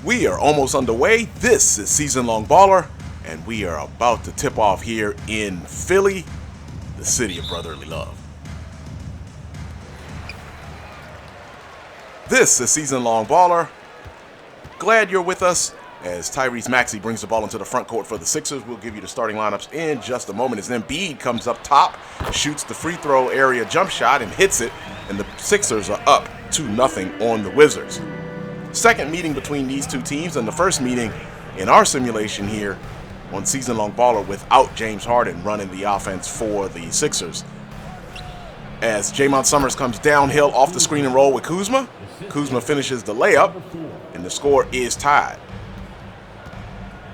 We are almost underway. This is Season Long Baller, and we are about to tip off here in Philly, the city of brotherly love. This is Season Long Baller. Glad you're with us as Tyrese Maxey brings the ball into the front court for the Sixers. We'll give you the starting lineups in just a moment as Embiid comes up top, shoots the free throw area jump shot and hits it, and the Sixers are up 2-0 on the Wizards. Second meeting between these two teams, and the first meeting in our simulation here on Season Long Baller without James Harden running the offense for the Sixers. As Jaymont Summerz comes downhill off the screen and roll with Kuzma. Kuzma finishes the layup, and the score is tied.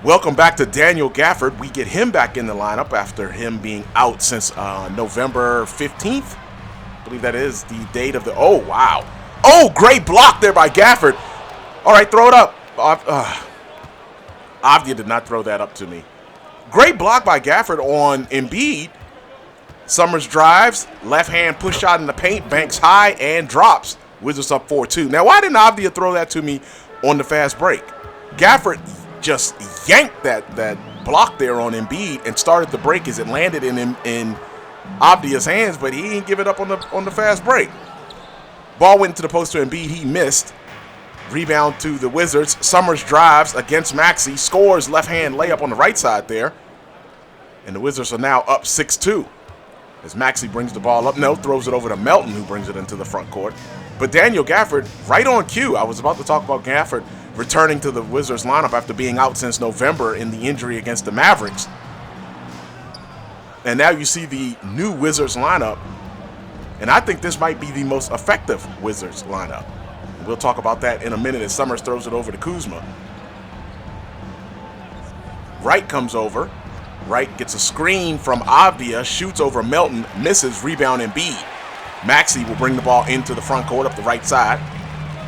Welcome back to Daniel Gafford. We get him back in the lineup after him being out since November 15th. I believe that is the date of the... Oh, wow. Oh, great block there by Gafford. All right, throw it up. Avdia did not throw that up to me. Great block by Gafford on Embiid. Summerz drives, left hand push shot in the paint, banks high and drops. Wizards up 4-2. Now, why didn't Avdia throw that to me on the fast break? Gafford just yanked that block there on Embiid and started the break as it landed in Avdia's hands, but he didn't give it up on the fast break. Ball went into the post to Embiid. He missed. Rebound to the Wizards. Summerz drives against Maxey. Scores left-hand layup on the right side there. And the Wizards are now up 6-2. As Maxey brings the ball up. No, throws it over to Melton, who brings it into the front court. But Daniel Gafford, right on cue. I was about to talk about Gafford returning to the Wizards lineup after being out since November in the injury against the Mavericks. And now you see the new Wizards lineup. And I think this might be the most effective Wizards lineup. We'll talk about that in a minute as Summerz throws it over to Kuzma. Wright comes over. Wright gets a screen from Avdia, shoots over Melton, misses, rebound Embiid. Maxey will bring the ball into the front court up the right side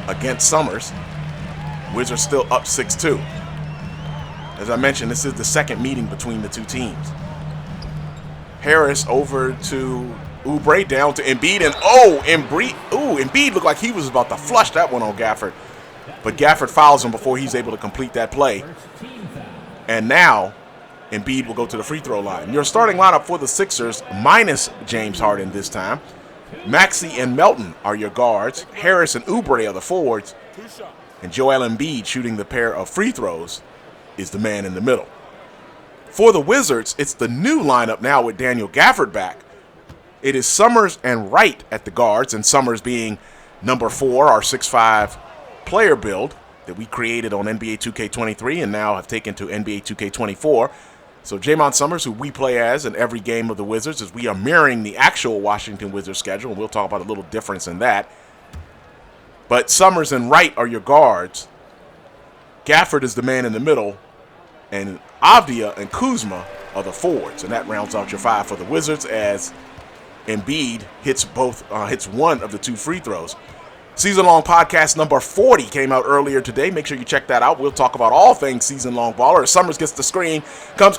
against Summerz. Wizards still up 6-2. As I mentioned, this is the second meeting between the two teams. Harris over to Oubre, down to Embiid, and Embiid looked like he was about to flush that one on Gafford. But Gafford fouls him before he's able to complete that play. And now Embiid will go to the free throw line. Your starting lineup for the Sixers, minus James Harden this time. Maxey and Melton are your guards. Harris and Oubre are the forwards. And Joel Embiid, shooting the pair of free throws, is the man in the middle. For the Wizards, it's the new lineup now with Daniel Gafford back. It is Summerz and Wright at the guards, and Summerz being number 4, our 6'5" player build that we created on NBA 2K23 and now have taken to NBA 2K24. So Jaymont Summerz, who we play as in every game of the Wizards, as we are mirroring the actual Washington Wizards schedule, and we'll talk about a little difference in that. But Summerz and Wright are your guards. Gafford is the man in the middle, and Avdia and Kuzma are the forwards, and that rounds out your 5 for the Wizards as Embiid hits one of the 2 free throws. Season Long Podcast number 40 came out earlier today. Make sure you check that out. We'll talk about all things Season Long Baller. As Summerz gets the screen, comes,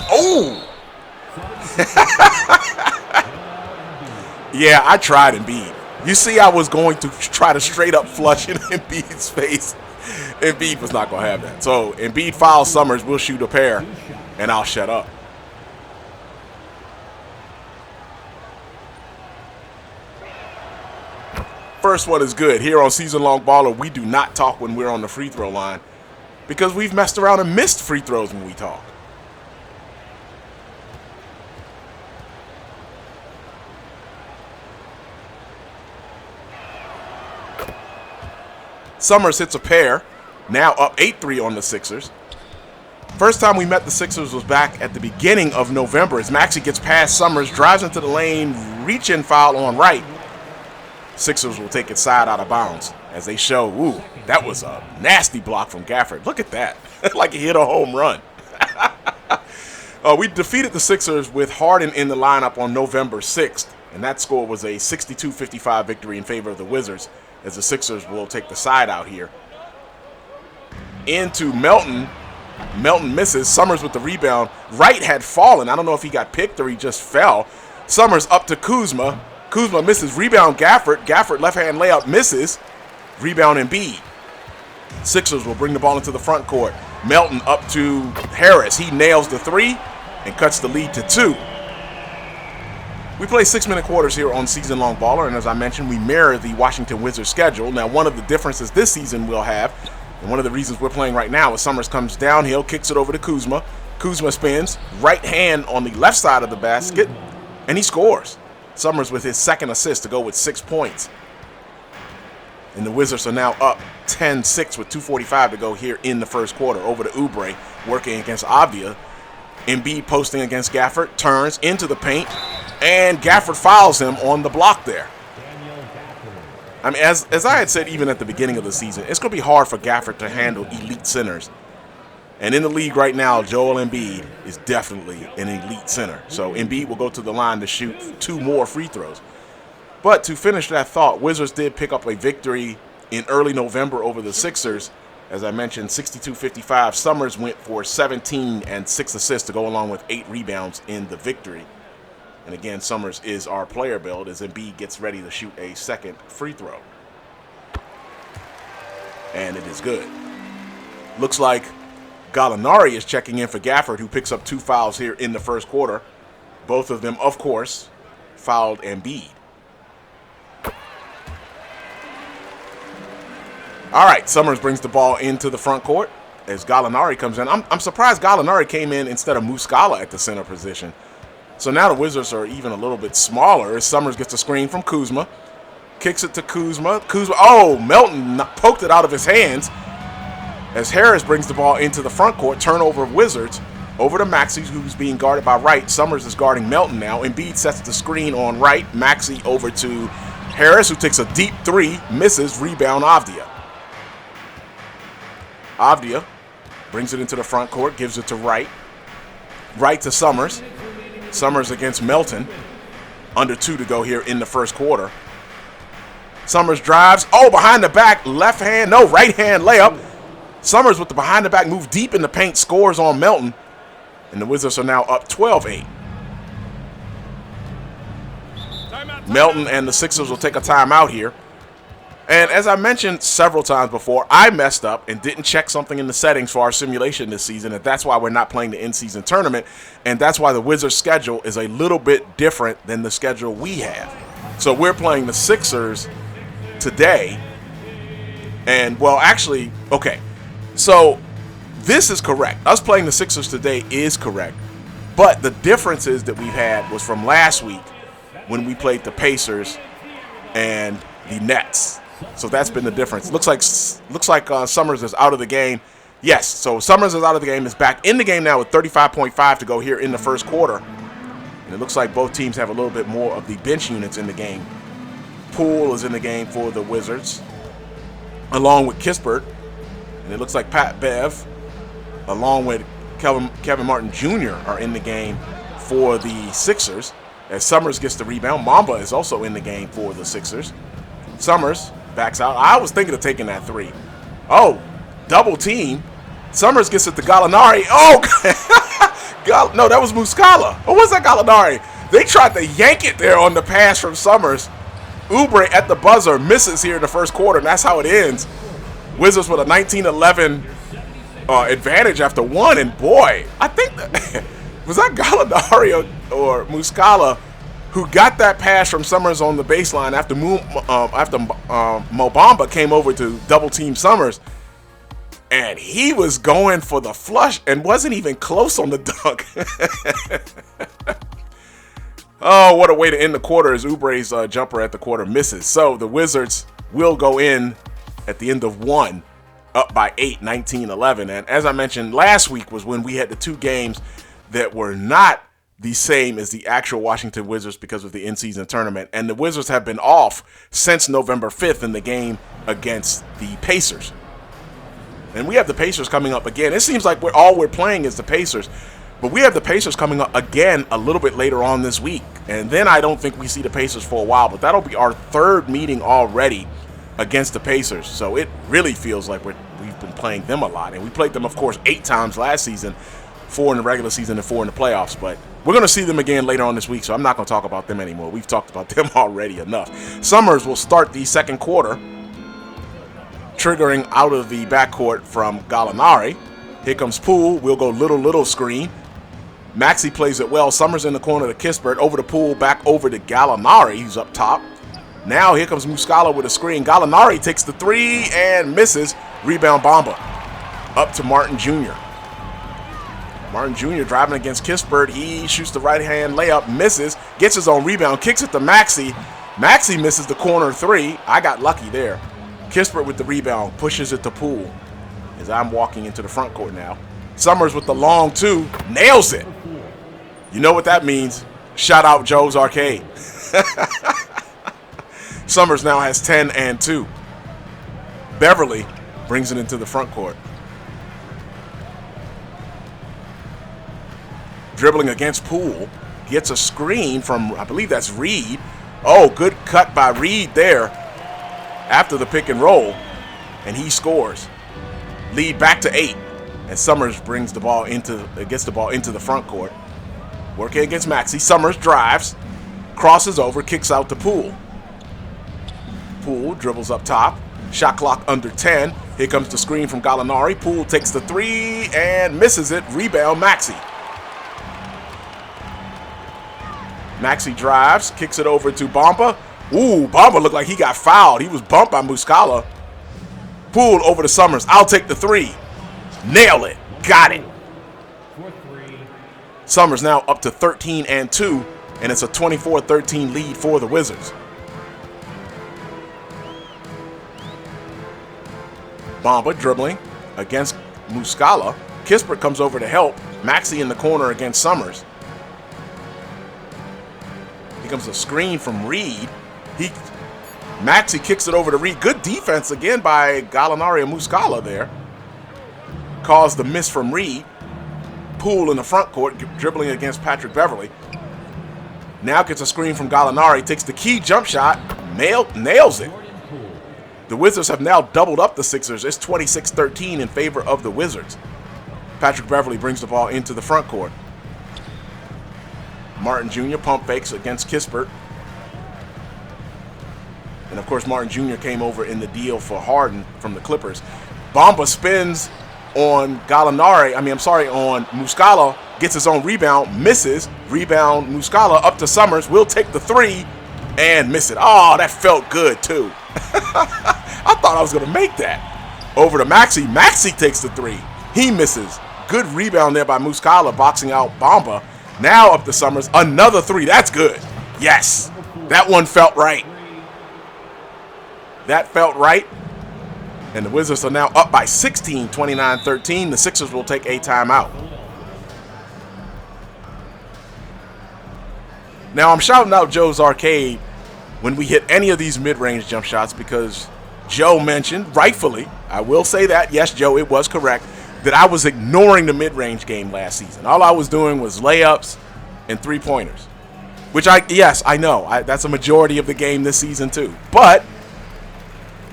Yeah, I tried Embiid. You see, I was going to try to straight up flush in Embiid's face. Embiid was not going to have that. So Embiid fouls Summerz. We'll shoot a pair, and I'll shut up. First one is good. Here on Season Long Baller, we do not talk when we're on the free throw line because we've messed around and missed free throws when we talk. Summerz hits a pair, now up 8-3 on the Sixers. First time we met the Sixers was back at the beginning of November as Maxey gets past Summerz, drives into the lane, reach-in foul on Wright. Sixers will take it side out of bounds as they show, that was a nasty block from Gafford. Look at that. Like he hit a home run. We defeated the Sixers with Harden in the lineup on November 6th, and that score was a 62-55 victory in favor of the Wizards as the Sixers will take the side out here. Into Melton. Melton misses. Summerz with the rebound. Wright had fallen. I don't know if he got picked or he just fell. Summerz up to Kuzma. Kuzma misses. Rebound Gafford. Gafford left-hand layup misses. Rebound Embiid. Sixers will bring the ball into the front court. Melton up to Harris. He nails the three and cuts the lead to 2. We play 6-minute quarters here on Season Long Baller, and as I mentioned, we mirror the Washington Wizards schedule. Now, one of the differences this season we'll have, and one of the reasons we're playing right now, is Summerz comes downhill, kicks it over to Kuzma. Kuzma spins, right hand on the left side of the basket, and he scores. Summerz with his second assist to go with 6 points. And the Wizards are now up 10-6 with 2:45 to go here in the first quarter. Over to Oubre, working against Avdia. Embiid posting against Gafford, turns into the paint, and Gafford fouls him on the block there. I mean, as I had said even at the beginning of the season, it's going to be hard for Gafford to handle elite centers. And in the league right now, Joel Embiid is definitely an elite center. So Embiid will go to the line to shoot 2 more free throws. But to finish that thought, Wizards did pick up a victory in early November over the Sixers. As I mentioned, 62-55. Summerz went for 17 and 6 assists to go along with 8 rebounds in the victory. And again, Summerz is our player build as Embiid gets ready to shoot a second free throw. And it is good. Looks like Gallinari is checking in for Gafford, who picks up 2 fouls here in the first quarter. Both of them, of course, fouled Embiid. All right, Summerz brings the ball into the front court as Gallinari comes in. I'm surprised Gallinari came in instead of Muscala at the center position. So now the Wizards are even a little bit smaller as Summerz gets a screen from Kuzma. Kicks it to Kuzma. Oh, Melton poked it out of his hands as Harris brings the ball into the front court. Turnover of Wizards over to Maxey, who's being guarded by Wright. Summerz is guarding Melton now. Embiid sets the screen on Wright. Maxey over to Harris, who takes a deep 3, misses, rebound Avdia. Avdia brings it into the front court, gives it to Wright. Wright to Summerz. Summerz against Melton. Under 2 to go here in the first quarter. Summerz drives. Oh, behind the back, left hand, no, right hand layup. Summerz with the behind the back move deep in the paint, scores on Melton. And the Wizards are now up 12-8. Melton and the Sixers will take a timeout here. And as I mentioned several times before, I messed up and didn't check something in the settings for our simulation this season, and that's why we're not playing the in-season tournament, and that's why the Wizards' schedule is a little bit different than the schedule we have. So we're playing the Sixers today, and, well, actually, okay, so this is correct. Us playing the Sixers today is correct, but the differences that we've had was from last week when we played the Pacers and the Nets. So that's been the difference. Looks like Summerz is out of the game. Yes, so Summerz is out of the game. Is back in the game now with 35.5 to go here in the first quarter. And it looks like both teams have a little bit more of the bench units in the game. Poole is in the game for the Wizards, along with Kispert. And it looks like Pat Bev, along with Kevin Martin Jr. are in the game for the Sixers. As Summerz gets the rebound, Mamba is also in the game for the Sixers. Summerz backs out. I was thinking of taking that 3. Oh, double team. Summerz gets it to Gallinari. Oh, no, that was Muscala. Or was that Gallinari? They tried to yank it there on the pass from Summerz. Oubre at the buzzer misses here in the first quarter, and that's how it ends. Wizards with a 19-11 advantage after 1, and boy, I think that was that Gallinari or Muscala who got that pass from Summerz on the baseline after Mo Bamba came over to double-team Summerz. And he was going for the flush and wasn't even close on the dunk. Oh, what a way to end the quarter as Oubre's jumper at the quarter misses. So the Wizards will go in at the end of 1, up by 8, 19-11. And as I mentioned, last week was when we had the 2 games that were not the same as the actual Washington Wizards because of the in-season tournament. And the Wizards have been off since November 5th in the game against the Pacers. And we have the Pacers coming up again. It seems like all we're playing is the Pacers. But we have the Pacers coming up again a little bit later on this week. And then I don't think we see the Pacers for a while. But that'll be our 3rd meeting already against the Pacers. So it really feels like we've been playing them a lot. And we played them, of course, 8 times last season. 4 in the regular season and 4 in the playoffs. But we're going to see them again later on this week, so I'm not going to talk about them anymore. We've talked about them already enough. Summerz will start the second quarter. triggering out of the backcourt from Gallinari. Here comes Poole. We'll go little screen. Maxey plays it well. Summerz in the corner to Kispert. Over to Poole, back over to Gallinari. He's up top. Now here comes Muscala with a screen. Gallinari takes the three and misses. Rebound Bamba. Up to Martin Jr. Martin Jr. driving against Kispert. He shoots the right-hand layup, misses, gets his own rebound, kicks it to Maxey. Maxey misses the corner three. I got lucky there. Kispert with the rebound, pushes it to Poole as I'm walking into the front court now. Summerz with the long two, nails it. You know what that means. Shout out Joe's Arcade. Summerz now has 10 and 2. Beverly brings it into the front court. Dribbling against Poole. Gets a screen from, I believe that's Reed. Oh, good cut by Reed there after the pick and roll. And he scores. Lead back to 8. And Summerz brings the ball gets the ball into the front court. Working against Maxey. Summerz drives. Crosses over, kicks out to Poole. Poole dribbles up top. Shot clock under 10. Here comes the screen from Gallinari. Poole takes the three and misses it. Rebound Maxey. Maxey drives, kicks it over to Bamba. Ooh, Bamba looked like he got fouled. He was bumped by Muscala. Poole over to Summerz. I'll take the three. Nail it. Got it. Summerz now up to 13 and 2, and it's a 24-13 lead for the Wizards. Bamba dribbling against Muscala. Kispert comes over to help. Maxey in the corner against Summerz. Here comes a screen from Reed. Maxey kicks it over to Reed. Good defense again by Gallinari and Muscala there. Caused the miss from Reed. Poole in the front court, dribbling against Patrick Beverly. Now gets a screen from Gallinari. Takes the key jump shot. Nails it. The Wizards have now doubled up the Sixers. It's 26-13 in favor of the Wizards. Patrick Beverly brings the ball into the front court. Martin Jr. pump fakes against Kispert. And of course, Martin Jr. came over in the deal for Harden from the Clippers. Bamba spins on on Muscala, gets his own rebound, misses. Rebound Muscala up to Summerz, will take the three and miss it. Oh, that felt good too. I thought I was going to make that. Over to Maxey. Maxey takes the three. He misses. Good rebound there by Muscala, boxing out Bamba. Now up to Summerz. Another three. That's good. Yes. That one felt right. That felt right. And the Wizards are now up by 16, 29-13. The Sixers will take a timeout. Now I'm shouting out Joe's Arcade when we hit any of these mid-range jump shots because Joe mentioned, rightfully, I will say that, yes, Joe, it was correct, that I was ignoring the mid-range game last season. All I was doing was layups and three-pointers, which I know. That's a majority of the game this season too. But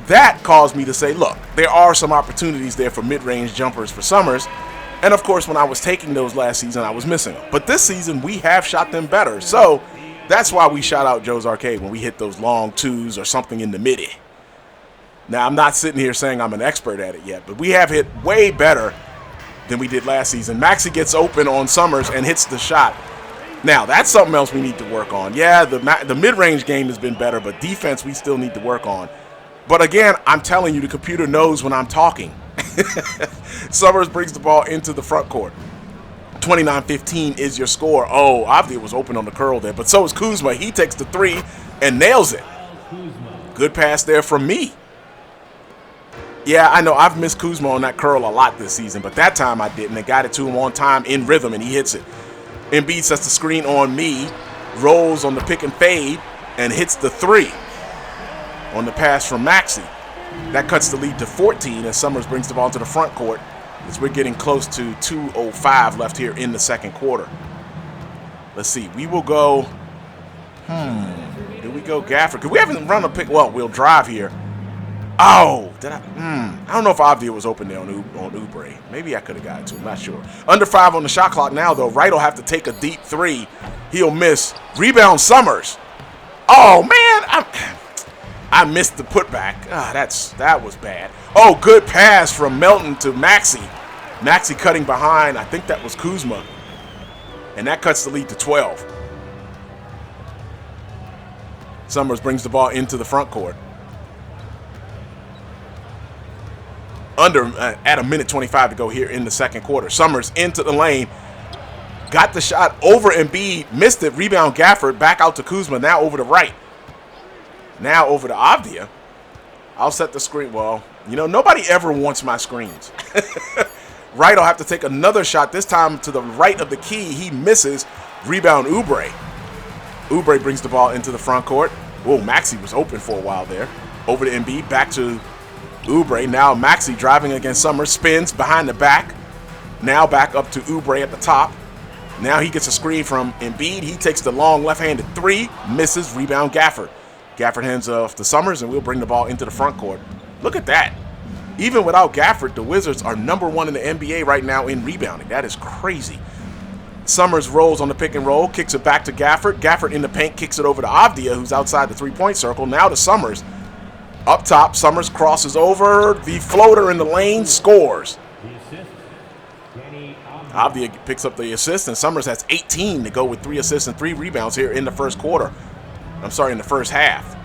that caused me to say, look, there are some opportunities there for mid-range jumpers for Summerz. And of course, when I was taking those last season, I was missing them. But this season, we have shot them better. So that's why we shout out Joe's Arcade when we hit those long twos or something in the midi. Now, I'm not sitting here saying I'm an expert at it yet, but we have hit way better than we did last season. Maxey gets open on Summerz and hits the shot. Now, that's something else we need to work on. Yeah, the mid-range game has been better, but defense we still need to work on. But again, I'm telling you, the computer knows when I'm talking. Summerz brings the ball into the front court. 29-15 is your score. Oh, obviously it was open on the curl there, but so is Kuzma. He takes the three and nails it. Good pass there from me. Yeah, I know I've missed Kuzma on that curl a lot this season, but that time I didn't. They got it to him on time in rhythm, and he hits it. Embiid sets the screen on me, rolls on the pick and fade, and hits the three on the pass from Maxey. That cuts the lead to 14 as Summerz brings the ball to the front court as we're getting close to 2:05 left here in the second quarter. Let's see. We will go, do we go Gafford? Because we haven't run a pick. Well, we'll drive here. Oh, did I? I don't know if Avdia was open there on Oubre. Maybe I could have got it to him. Not sure. Under 5 on the shot clock now, though. Wright will have to take a deep three. He'll miss. Rebound Summerz. Oh, man. I missed the putback. That was bad. Oh, good pass from Melton to Maxey. Maxey cutting behind. I think that was Kuzma. And that cuts the lead to 12. Summerz brings the ball into the front court. At a minute 25 to go here in the second quarter. Summerz into the lane. Got the shot over Embiid. Missed it. Rebound Gafford. Back out to Kuzma. Now over to right. Now over to Avdia. I'll set the screen. Well, you know, nobody ever wants my screens. Right, I'll have to take another shot. This time to the right of the key. He misses. Rebound Oubre. Oubre brings the ball into the front court. Whoa, Maxey was open for a while there. Over to Embiid. Back to Oubre. Now Maxey driving against Summerz. Spins behind the back. Now back up to Oubre at the top. Now he gets a screen from Embiid. He takes the long left-handed three. Misses. Rebound Gafford. Gafford hands off to Summerz, and we'll bring the ball into the front court. Look at that. Even without Gafford, the Wizards are #1 in the NBA right now in rebounding. That is crazy. Summerz rolls on the pick and roll, kicks it back to Gafford. Gafford in the paint, kicks it over to Avdia, who's outside the three-point circle. Now to Summerz. Up top, Summerz crosses over. The floater in the lane, scores. Avdia picks up the assist, and Summerz has 18 to go with 3 assists and 3 rebounds here in the first quarter. In the first half.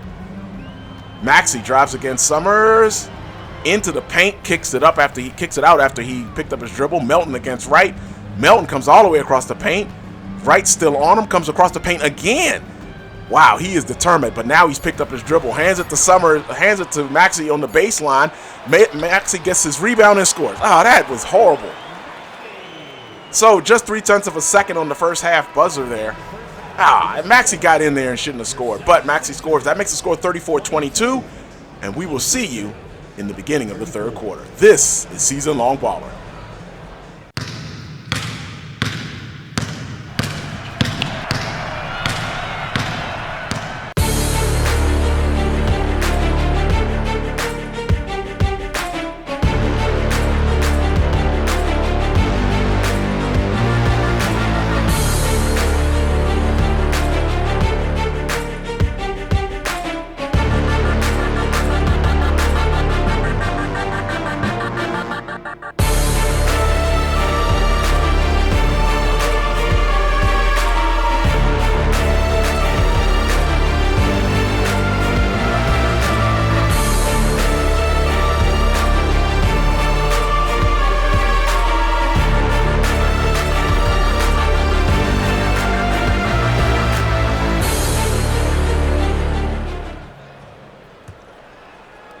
Maxey drives against Summerz. Into the paint, kicks it out after he picked up his dribble. Melton against Wright. Melton comes all the way across the paint. Wright still on him, comes across the paint again. Wow, he is determined, but now he's picked up his dribble. Hands it to Summerz, hands it to Maxey on the baseline. Maxey gets his rebound and scores. Oh, that was horrible. So just 0.3 of a second on the first half buzzer there. Maxey got in there and shouldn't have scored, but Maxey scores. That makes the score 34-22, and we will see you in the beginning of the third quarter. This is Season Long Baller.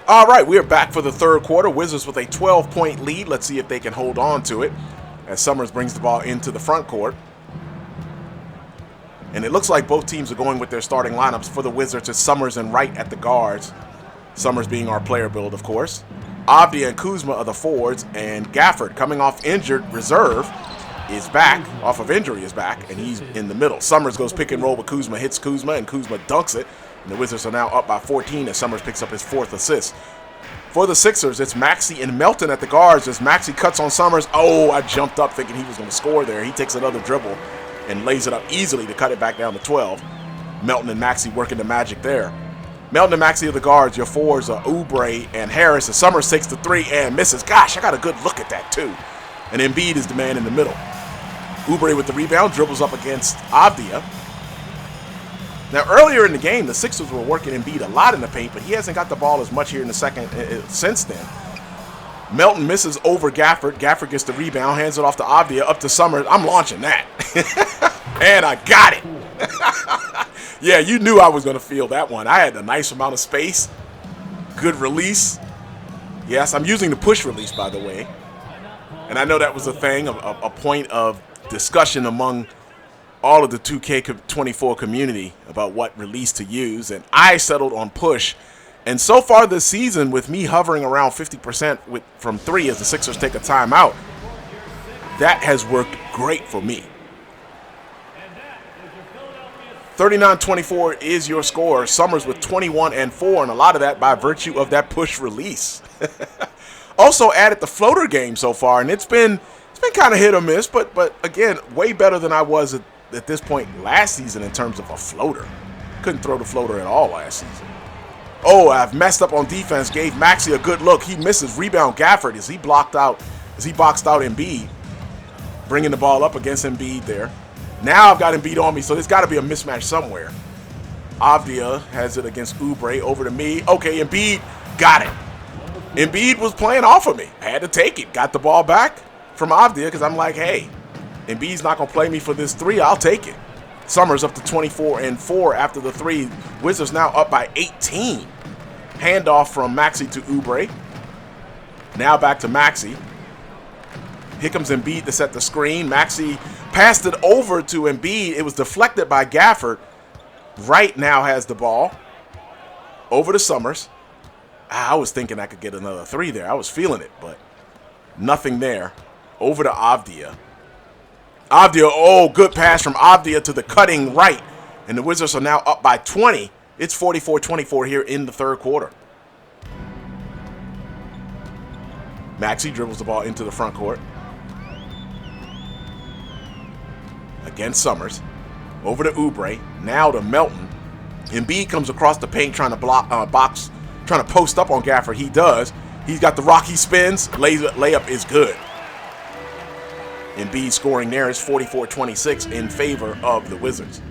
All right, we are back for the third quarter. Wizards with a 12-point lead. Let's see if they can hold on to it as Summerz brings the ball into the front court. And it looks like both teams are going with their starting lineups. For the Wizards, it's Summerz and Wright at the guards. Summerz being our player build, of course. Avdia and Kuzma are the forwards, and Gafford, coming off injured reserve, is back, off of injury is back, and he's in the middle. Summerz goes pick and roll with Kuzma, hits Kuzma, and Kuzma dunks it. And the Wizards are now up by 14 as Summerz picks up his 4th assist. For the Sixers, it's Maxey and Melton at the guards as Maxey cuts on Summerz. Oh, I jumped up thinking he was going to score there. He takes another dribble and lays it up easily to cut it back down to 12. Melton and Maxey working the magic there. Melton and Maxey are the guards. Your forwards are Oubre and Harris. And Summerz takes the 3 and misses. Gosh, I got a good look at that too. And Embiid is the man in the middle. Oubre with the rebound, dribbles up against Avdia. Now, earlier in the game, the Sixers were working Embiid a lot in the paint, but he hasn't got the ball as much here in the second since then. Melton misses over Gafford. Gafford gets the rebound, hands it off to Avdia, up to Summerz. I'm launching that. And I got it. Yeah, you knew I was going to feel that one. I had a nice amount of space. Good release. Yes, I'm using the push release, by the way. And I know that was a thing, a point of discussion among all of the 2K24 community about what release to use, and I settled on push. And so far this season, with me hovering around 50% from 3 as the Sixers take a timeout, that has worked great for me. 39-24 is your score. Summerz with 21 and 4, and a lot of that by virtue of that push release. Also added the floater game so far, and it's been kind of hit or miss, but again, way better than I was at this point last season in terms of a floater. Couldn't throw the floater at all last season. Oh, I've messed up on defense. Gave Maxey a good look. He misses. Rebound Gafford as he boxed out Embiid. Bringing the ball up against Embiid there. Now I've got Embiid on me, so there's got to be a mismatch somewhere. Avdia has it against Oubre. Over to me. Okay, Embiid got it. Embiid was playing off of me. I had to take it. Got the ball back from Avdia because I'm like, hey, Embiid's not going to play me for this three. I'll take it. Summerz up to 24-4 after the three. Wizards now up by 18. Handoff from Maxey to Oubre. Now back to Maxey. Here comes Embiid to set the screen. Maxey passed it over to Embiid. It was deflected by Gafford. Wright now has the ball. Over to Summerz. I was thinking I could get another three there. I was feeling it, but nothing there. Over to Avdia. Avdia, oh, good pass from Avdia to the cutting Wright. And the Wizards are now up by 20. It's 44-24 here in the third quarter. Maxey dribbles the ball into the front court. Against Summerz. Over to Oubre. Now to Melton. Embiid comes across the paint trying to trying to post up on Gafford. He does. He's got the rock. He spins. Layup is good. Embiid scoring there is 44-26 in favor of the Wizards.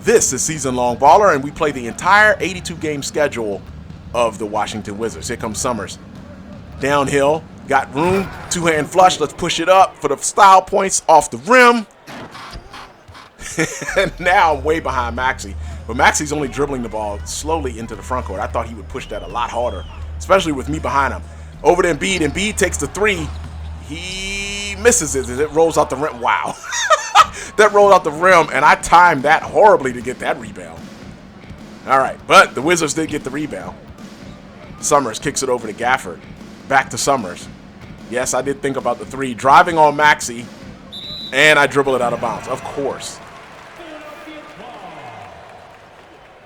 This is Season Long Baller, and we play the entire 82-game schedule of the Washington Wizards. Here comes Summerz. Downhill. Got room. Two-hand flush. Let's push it up for the style points off the rim. And now I'm way behind Maxey. But Maxey's only dribbling the ball slowly into the front court. I thought he would push that a lot harder, especially with me behind him. Over to Embiid. Embiid takes the three. He misses it as it rolls out the rim. Wow. That rolled out the rim, and I timed that horribly to get that rebound. All right, but the Wizards did get the rebound. Summerz kicks it over to Gafford. Back to Summerz. Yes, I did think about the three. Driving on Maxey, and I dribble it out of bounds, of course.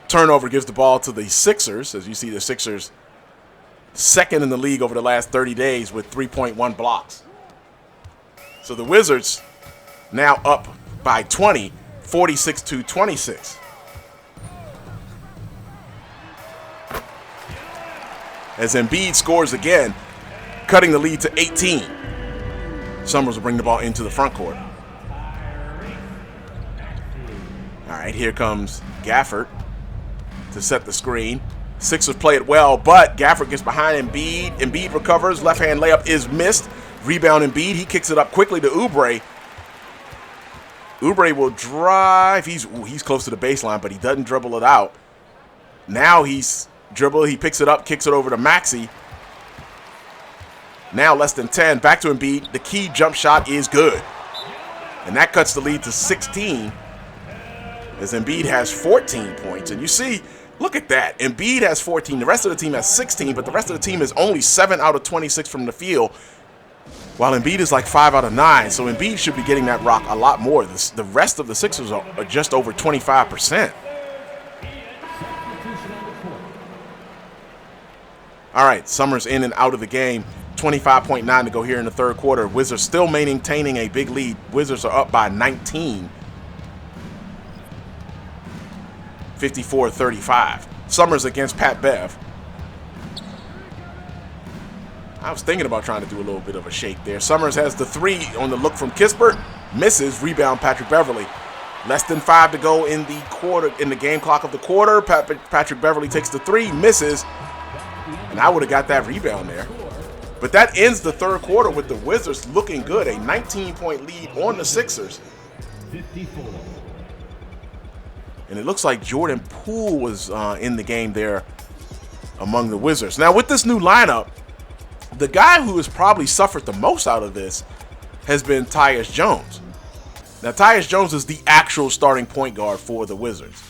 Turnover gives the ball to the Sixers. As you see, the Sixers second in the league over the last 30 days with 3.1 blocks. So the Wizards now up by 20, 46-26. As Embiid scores again, cutting the lead to 18. Summerz will bring the ball into the front court. All right, here comes Gafford to set the screen. Sixers play it well, but Gafford gets behind Embiid. Embiid recovers. Left-hand layup is missed. Rebound Embiid. He kicks it up quickly to Oubre. Oubre will drive. He's close to the baseline, but he doesn't dribble it out. Now he's dribble. He picks it up, kicks it over to Maxey. Now less than 10. Back to Embiid. The key jump shot is good. And that cuts the lead to 16 as Embiid has 14 points. And you see, look at that. Embiid has 14. The rest of the team has 16, but the rest of the team is only 7 out of 26 from the field, while Embiid is like 5 out of 9. So Embiid should be getting that rock a lot more. The rest of the Sixers are just over 25%. All right, Summerz in and out of the game. 25.9 to go here in the third quarter. Wizards still maintaining a big lead. Wizards are up by 19. 54-35. Summerz against Pat Bev. I was thinking about trying to do a little bit of a shake there. Summerz has the three on the look from Kispert. Misses. Rebound Patrick Beverley. Less than 5 to go in the quarter, in the game clock of the quarter. Patrick Beverley takes the three, misses, and I would have got that rebound there. But that ends the third quarter with the Wizards looking good. A 19-point lead on the Sixers. 54. And it looks like Jordan Poole was in the game there among the Wizards. Now, with this new lineup, the guy who has probably suffered the most out of this has been Tyus Jones. Now, Tyus Jones is the actual starting point guard for the Wizards.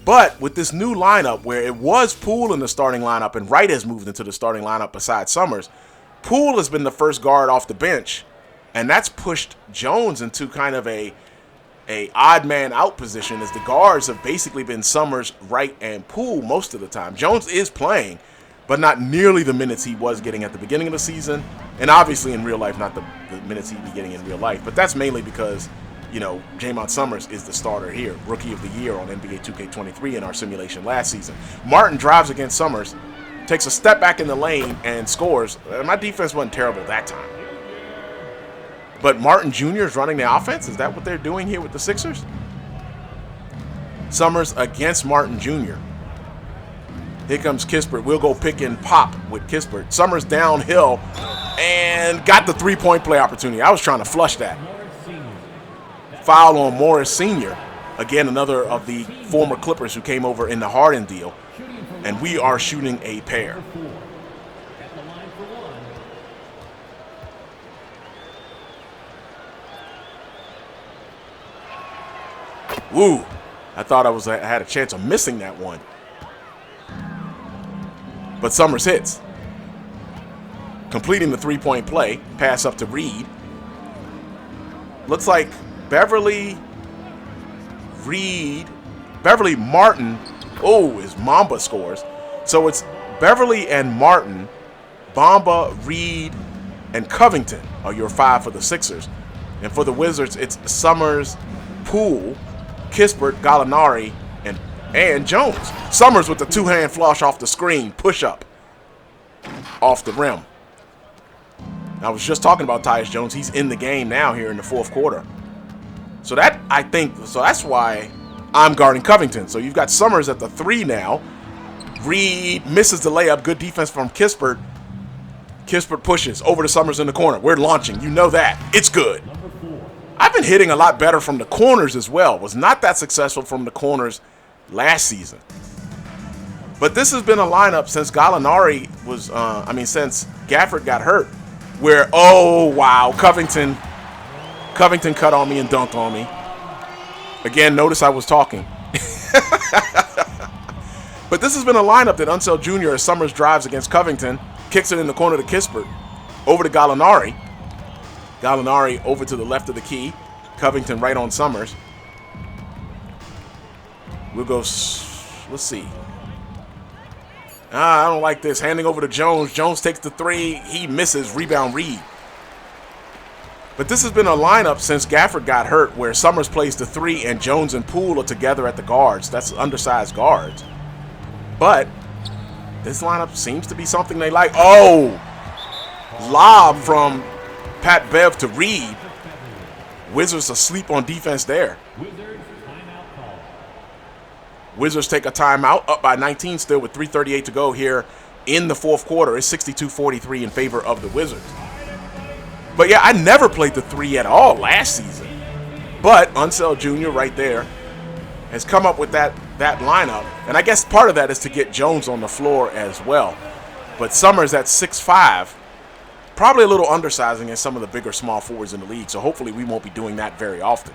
But with this new lineup, where it was Poole in the starting lineup and Wright has moved into the starting lineup besides Summerz, Poole has been the first guard off the bench, and that's pushed Jones into kind of a odd man out position, as the guards have basically been Summerz, Wright, and Poole most of the time. Jones is playing, but not nearly the minutes he was getting at the beginning of the season, and obviously in real life, not the minutes he'd be getting in real life. But that's mainly because you know, Jaymont Summerz is the starter here. Rookie of the Year on NBA 2K23 in our simulation last season. Martin drives against Summerz, takes a step back in the lane and scores. My defense wasn't terrible that time. But Martin Jr. is running the offense? Is that what they're doing here with the Sixers? Summerz against Martin Jr. Here comes Kispert. We'll go pick and pop with Kispert. Summerz downhill and got the three-point play opportunity. I was trying to flush that. Foul on Morris Sr. Again, another of the former Clippers who came over in the Harden deal. And we are shooting a pair. Woo! I thought I had a chance of missing that one. But Summerz hits. Completing the three-point play. Pass up to Reed. Looks like Beverly, Reed, Beverly, Martin. Oh, is Mamba scores. So it's Beverly and Martin, Bamba, Reed, and Covington are your five for the Sixers. And for the Wizards, it's Summerz, Poole, Kispert, Gallinari, and Jones. Summerz with the two-hand flush off the screen, push-up off the rim. I was just talking about Tyus Jones. He's in the game now here in the fourth quarter. So that's why I'm guarding Covington. So you've got Summerz at the 3 now. Reed misses the layup. Good defense from Kispert. Kispert pushes over to Summerz in the corner. We're launching. You know that. It's good. I've been hitting a lot better from the corners as well. Was not that successful from the corners last season. But this has been a lineup since Gallinari was, since Gafford got hurt. Where, oh, wow, Covington cut on me and dunked on me. Again, notice I was talking. But this has been a lineup that Unseld Jr. as Summerz drives against Covington, kicks it in the corner to Kispert, over to Gallinari. Gallinari over to the left of the key. Covington right on Summerz. We'll go, let's see. I don't like this. Handing over to Jones. Jones takes the 3. He misses. Rebound Reed. But this has been a lineup since Gafford got hurt where Summerz plays the 3 and Jones and Poole are together at the guards. That's undersized guards. But this lineup seems to be something they like. Oh! Lob from Pat Bev to Reed. Wizards asleep on defense there. Wizards take a timeout, up by 19 still with 3:38 to go here in the fourth quarter. It's 62-43 in favor of the Wizards. But yeah, I never played the 3 at all last season. But Unseld Jr. right there has come up with that lineup. And I guess part of that is to get Jones on the floor as well. But Summerz at 6'5", probably a little undersizing against some of the bigger small forwards in the league. So hopefully we won't be doing that very often.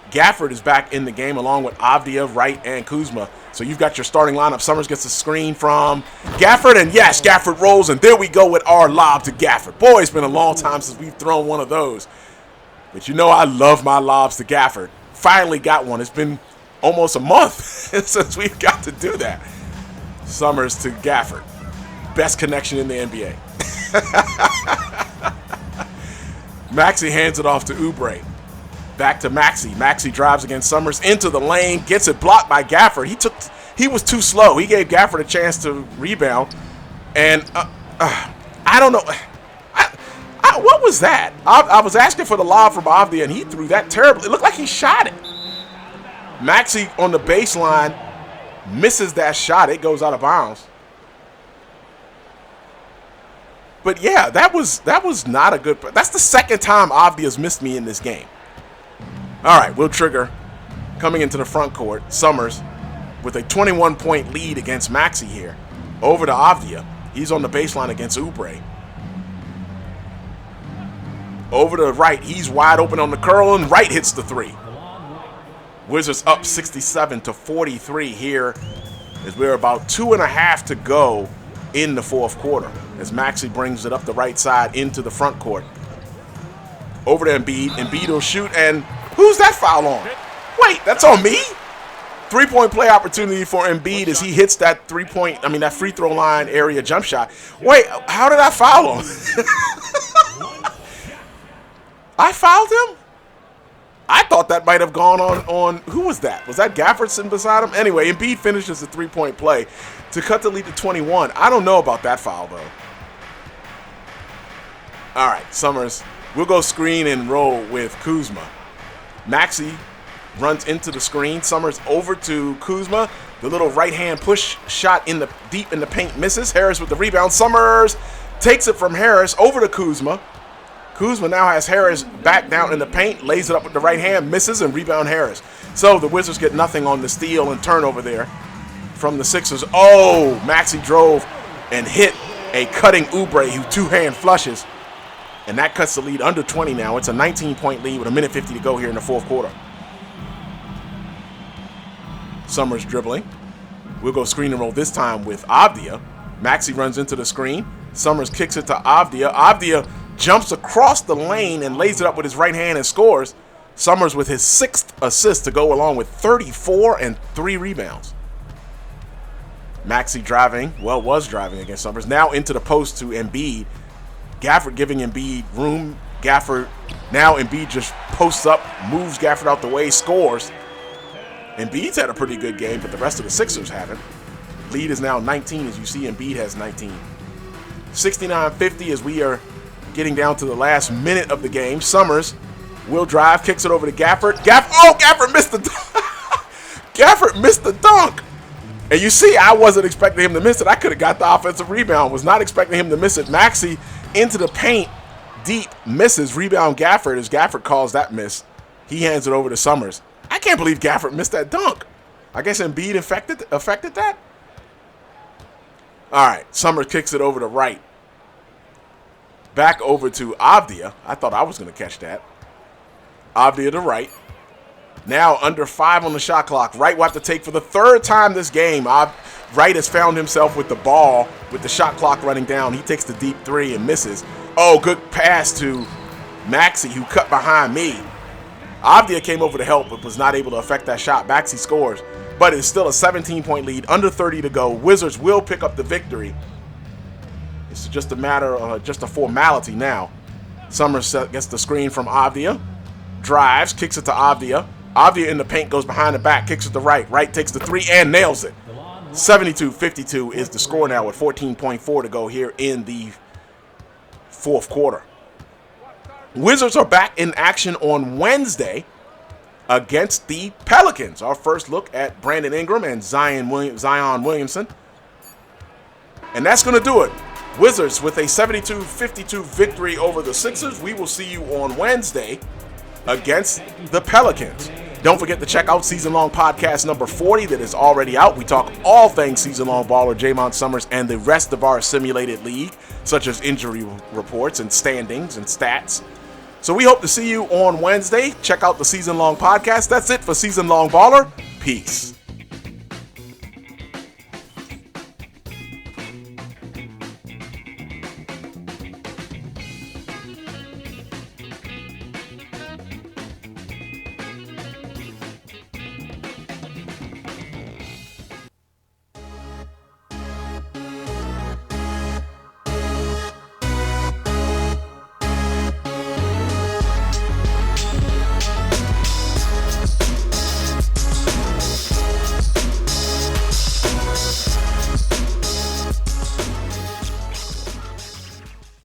Gafford is back in the game along with Avdia, Wright, and Kuzma. So you've got your starting lineup. Summerz gets a screen from Gafford, and yes, Gafford rolls, and there we go with our lob to Gafford. Boy, it's been a long time since we've thrown one of those. But you know I love my lobs to Gafford. Finally got one. It's been almost a month since we've got to do that. Summerz to Gafford. Best connection in the NBA. Maxey hands it off to Oubre. Back to Maxey. Maxey drives against Summerz into the lane, gets it blocked by Gafford. He was too slow. He gave Gafford a chance to rebound. And I don't know. What was that? I was asking for the lob from Avdia, and he threw that terribly. It looked like he shot it. Maxey on the baseline misses that shot. It goes out of bounds. But yeah, that was not a good. That's the second time Avdia's missed me in this game. All right, we'll trigger. Coming into the front court, Summerz with a 21-point lead against Maxey here. Over to Avdia. He's on the baseline against Oubre. Over to Wright. He's wide open on the curl, and Wright hits the 3. Wizards up 67-43 here as we're about 2.5 to go in the fourth quarter as Maxey brings it up the right side into the front court. Over to Embiid. Embiid will shoot, and who's that foul on? Wait, that's on me? 3-point play opportunity for Embiid as he hits that that free throw line area jump shot. Wait, how did I foul him? I fouled him? I thought that might have gone on who was that? Was that Gafford sitting beside him? Anyway, Embiid finishes the three-point play to cut the lead to 21. I don't know about that foul, though. All right, Summerz. We'll go screen and roll with Kuzma. Maxey runs into the screen. Summerz over to Kuzma. The little right-hand push shot deep in the paint misses. Harris with the rebound. Summerz takes it from Harris over to Kuzma. Kuzma now has Harris back down in the paint, lays it up with the right hand, misses, and rebound Harris. So the Wizards get nothing on the steal and turnover there from the Sixers. Oh, Maxey drove and hit a cutting Oubre who two-hand flushes. And that cuts the lead under 20 now. It's a 19-point lead with 1:50 to go here in the fourth quarter. Summerz dribbling. We'll go screen and roll this time with Avdia. Maxey runs into the screen. Summerz kicks it to Avdia. Avdia jumps across the lane and lays it up with his right hand and scores. Summerz with his 6th assist to go along with 34 and 3 rebounds. Maxey driving, was driving against Summerz. Now into the post to Embiid. Gafford giving Embiid room. Now Embiid just posts up, moves Gafford out the way, scores. Embiid's had a pretty good game, but the rest of the Sixers haven't. Lead is now 19, as you see Embiid has 19. 69-50 as we are getting down to the last minute of the game. Summerz will drive, kicks it over to Gafford. Gafford missed the Gafford missed the dunk. And you see, I wasn't expecting him to miss it. I could have got the offensive rebound. Was not expecting him to miss it. Maxey into the paint, deep, misses. Rebound Gafford as Gafford calls that miss. He hands it over to Summerz. I can't believe Gafford missed that dunk. I guess Embiid affected that. All right, Summerz kicks it over to Wright. Back over to Avdia. I thought I was going to catch that. Avdia to Wright. Now under 5 on the shot clock. Wright will have to take for the 3rd time this game. Wright has found himself with the ball with the shot clock running down. He takes the deep 3 and misses. Oh, good pass to Maxey, who cut behind me. Avdia came over to help but was not able to affect that shot. Maxey scores, but it's still a 17-point lead. Under 30 to go. Wizards will pick up the victory. It's just a matter of just a formality now. Summerz gets the screen from Avdia. Drives, kicks it to Avdia. Avdia in the paint, goes behind the back, kicks it to Wright. Wright takes the 3 and nails it. 72-52 is the score now with 14.4 to go here in the fourth quarter. Wizards are back in action on Wednesday against the Pelicans. Our first look at Brandon Ingram and Zion Williamson. And that's going to do it. Wizards with a 72-52 victory over the Sixers. We will see you on Wednesday against the Pelicans. Don't forget to check out Season Long Podcast number 40 that is already out. We talk all things Season Long Baller, Jaymont Summerz, and the rest of our simulated league, such as injury reports and standings and stats. So we hope to see you on Wednesday. Check out the Season Long Podcast. That's it for Season Long Baller. Peace.